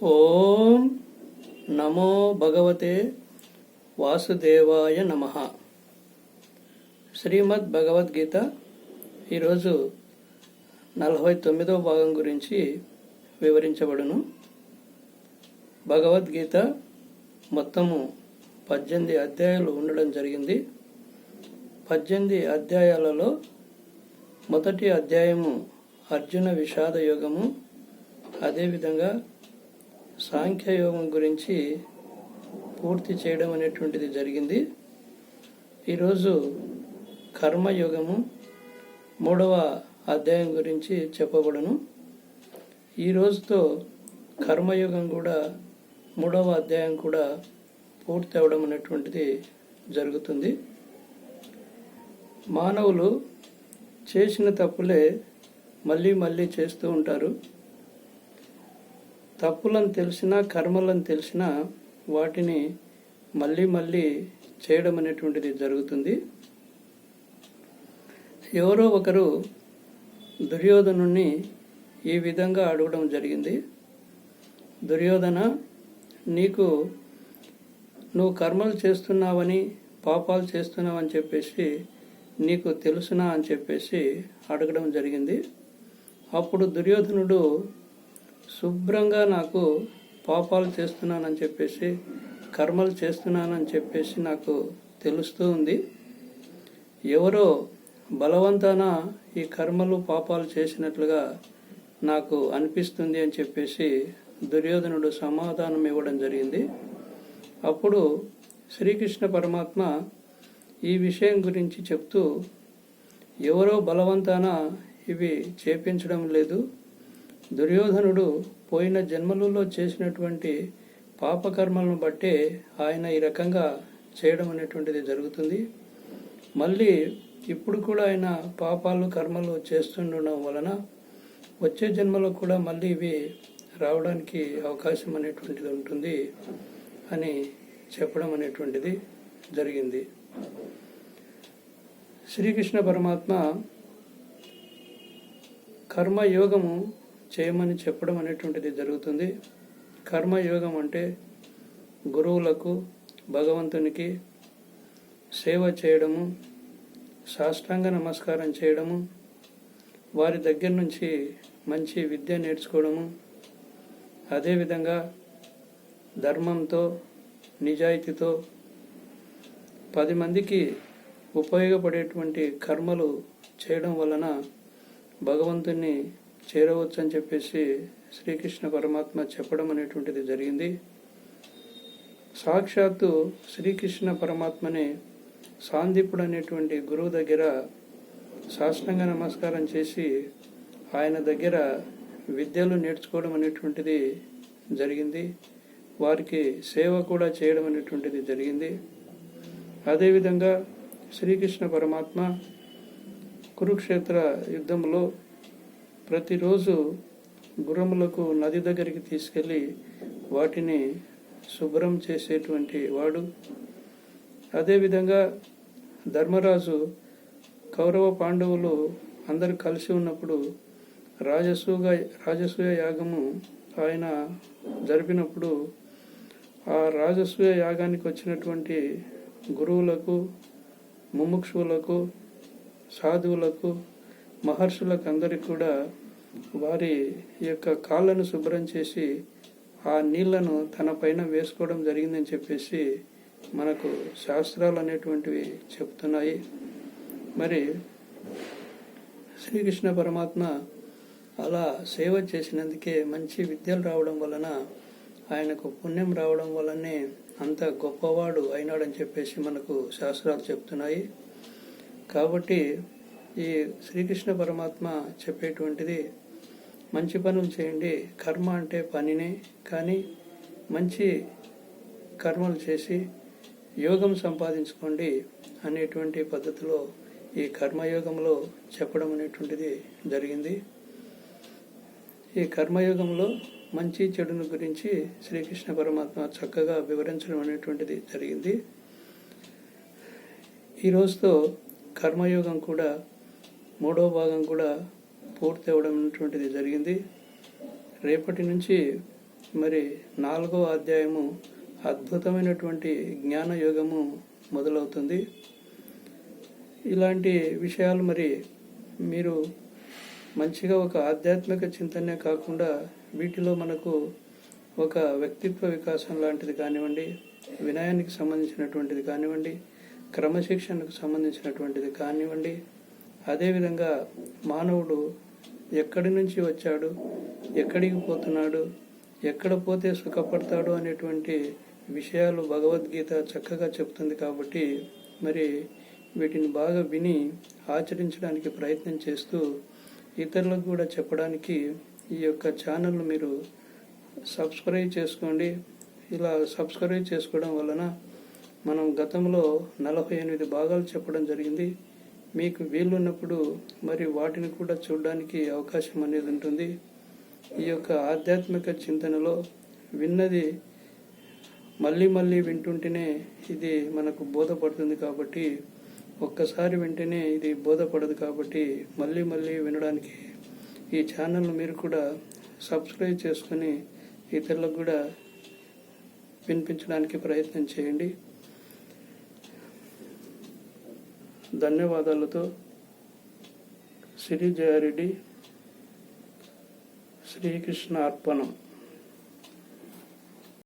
ఓం నమో భగవతే వాసుదేవాయ నమః. శ్రీమద్ భగవద్గీత ఈరోజు 49వ భాగం గురించి వివరించబడును. భగవద్గీత మొత్తము 18 అధ్యాయాలు ఉండడం జరిగింది. 18 అధ్యాయాలలో మొదటి అధ్యాయము అర్జున విషాద యోగము, అదేవిధంగా సాంఖ్యయోగం గురించి పూర్తి చేయడం అనేటువంటిది జరిగింది. ఈరోజు కర్మయోగము 3వ అధ్యాయం గురించి చెప్పబడును. ఈ రోజుతో కర్మయోగం కూడా 3వ అధ్యాయం కూడా పూర్తి అవడం అనేటువంటిది జరుగుతుంది. మానవులు చేసిన తప్పులే మళ్ళీ మళ్ళీ చేస్తూ ఉంటారు. తప్పులను తెలిసినా, కర్మలను తెలిసినా వాటిని మళ్ళీ మళ్ళీ చేయడం అనేటువంటిది జరుగుతుంది. ఎవరో ఒకరు దుర్యోధనుణ్ణి ఈ విధంగా అడగడం జరిగింది. దుర్యోధన, నువ్వు కర్మలు చేస్తున్నావని, పాపాలు చేస్తున్నావని చెప్పేసి నీకు తెలుసునా అని చెప్పేసి అడగడం జరిగింది. అప్పుడు దుర్యోధనుడు శుభ్రంగా నాకు పాపాలు చేస్తున్నానని చెప్పేసి, కర్మలు చేస్తున్నానని చెప్పేసి నాకు తెలుస్తూ ఉంది. ఎవరో బలవంతాన ఈ కర్మలు పాపాలు చేసినట్లుగా నాకు అనిపిస్తుంది అని చెప్పేసి దుర్యోధనుడు సమాధానం ఇవ్వడం జరిగింది. అప్పుడు శ్రీకృష్ణ పరమాత్మ ఈ విషయం గురించి చెప్తూ, ఎవరో బలవంతాన ఇవి చేపించడం లేదు. దుర్యోధనుడు పోయిన జన్మలలో చేసినటువంటి పాపకర్మలను బట్టే ఆయన ఈ రకంగా చేయడం అనేటువంటిది జరుగుతుంది. మళ్ళీ ఇప్పుడు కూడా ఆయన పాపాలు కర్మలు చేస్తుండడం వలన వచ్చే జన్మలో కూడా మళ్ళీ ఇవి రావడానికి అవకాశం అనేటువంటిది ఉంటుంది అని చెప్పడం అనేటువంటిది జరిగింది. శ్రీకృష్ణ పరమాత్మ కర్మయోగము చేయమని చెప్పడం అనేటువంటిది జరుగుతుంది. కర్మయోగం అంటే గురువులకు, భగవంతునికి సేవ చేయడము, సాష్టాంగ నమస్కారం చేయడము, వారి దగ్గర నుంచి మంచి విద్య నేర్చుకోవడము, అదేవిధంగా ధర్మంతో, నిజాయితీతో 10 మందికి ఉపయోగపడేటువంటి కర్మలు చేయడం వలన భగవంతుని చేరవచ్చు అని చెప్పేసి శ్రీకృష్ణ పరమాత్మ చెప్పడం అనేటువంటిది జరిగింది. సాక్షాత్తు శ్రీకృష్ణ పరమాత్మని సాందీపుడు అనేటువంటి గురువు దగ్గర సాష్టాంగ నమస్కారం చేసి ఆయన దగ్గర విద్యలు నేర్చుకోవడం అనేటువంటిది జరిగింది. వారికి సేవ కూడా చేయడం అనేటువంటిది జరిగింది. అదేవిధంగా శ్రీకృష్ణ పరమాత్మ కురుక్షేత్ర యుద్ధంలో ప్రతిరోజు గుర్రములకు నది దగ్గరికి తీసుకెళ్ళి వాటిని శుభ్రం చేసేటువంటి వాడు. అదేవిధంగా ధర్మరాజు కౌరవ పాండవులు అందరు కలిసి ఉన్నప్పుడు రాజసూయ యాగము ఆయన జరిపినప్పుడు ఆ రాజసూయ యాగానికి వచ్చినటువంటి గురువులకు, ముముక్షువులకు, సాధువులకు, మహర్షులకు అందరికి కూడా వారి యొక్క కాళ్ళను శుభ్రం చేసి ఆ నీళ్లను తన పైన వేసుకోవడం జరిగిందని చెప్పేసి మనకు శాస్త్రాలు అనేటువంటివి చెప్తున్నాయి. మరి శ్రీకృష్ణ పరమాత్మ అలా సేవ చేసినందుకే మంచి విద్యలు రావడం వలన, ఆయనకు పుణ్యం రావడం వలనే అంత గొప్పవాడు అయినాడని చెప్పేసి మనకు శాస్త్రాలు చెప్తున్నాయి. కాబట్టి ఈ శ్రీకృష్ణ పరమాత్మ చెప్పేటువంటిది మంచి పనులు చేయండి. కర్మ అంటే పనినే, కానీ మంచి కర్మలు చేసి యోగం సంపాదించుకోండి అనేటువంటి పద్ధతిలో ఈ కర్మయోగంలో చెప్పడం అనేటువంటిది జరిగింది. ఈ కర్మయోగంలో మంచి చెడును గురించి శ్రీకృష్ణ పరమాత్మ చక్కగా వివరించడం అనేటువంటిది జరిగింది. ఈ రోజుతో కర్మయోగం కూడా 3వ భాగం కూడా పూర్తి అవ్వడం అనేటువంటిది జరిగింది. రేపటి నుంచి మరి 4వ అధ్యాయము అద్భుతమైనటువంటి జ్ఞాన యోగము మొదలవుతుంది. ఇలాంటి విషయాలు మరి మీరు మంచిగా ఒక ఆధ్యాత్మిక చింతనే కాకుండా వీటిలో మనకు ఒక వ్యక్తిత్వ వికాసం లాంటిది కానివ్వండి, వినయానికి సంబంధించినటువంటిది కానివ్వండి, క్రమశిక్షణకు సంబంధించినటువంటిది కానివ్వండి, అదేవిధంగా మానవుడు ఎక్కడి నుంచి వచ్చాడు, ఎక్కడికి పోతున్నాడు, ఎక్కడ పోతే సుఖపడతాడు అనేటువంటి విషయాలు భగవద్గీత చక్కగా చెప్తుంది. కాబట్టి మరి వీటిని బాగా విని ఆచరించడానికి ప్రయత్నం చేస్తూ ఇతరులకు కూడా చెప్పడానికి ఈ యొక్క ఛానల్ను మీరు సబ్స్క్రైబ్ చేసుకోండి. ఇలా సబ్స్క్రైబ్ చేసుకోవడం వలన మనం గతంలో 48 భాగాలు చెప్పడం జరిగింది. మీకు వీలున్నప్పుడు మరి వాటిని కూడా చూడడానికి అవకాశం అనేది ఉంటుంది. ఈ యొక్క ఆధ్యాత్మిక చింతనలో విన్నది మళ్ళీ మళ్ళీ వింటుంటేనే ఇది మనకు బోధపడుతుంది. కాబట్టి ఒక్కసారి వింటేనే ఇది బోధపడదు. కాబట్టి మళ్ళీ మళ్ళీ వినడానికి ఈ ఛానల్ను మీరు కూడా సబ్స్క్రైబ్ చేసుకొని ఇతరులకు కూడా వినిపించడానికి ప్రయత్నం చేయండి. ధన్యవాదాలతో శ్రీ జయారెడ్డి. శ్రీకృష్ణ అర్పణం.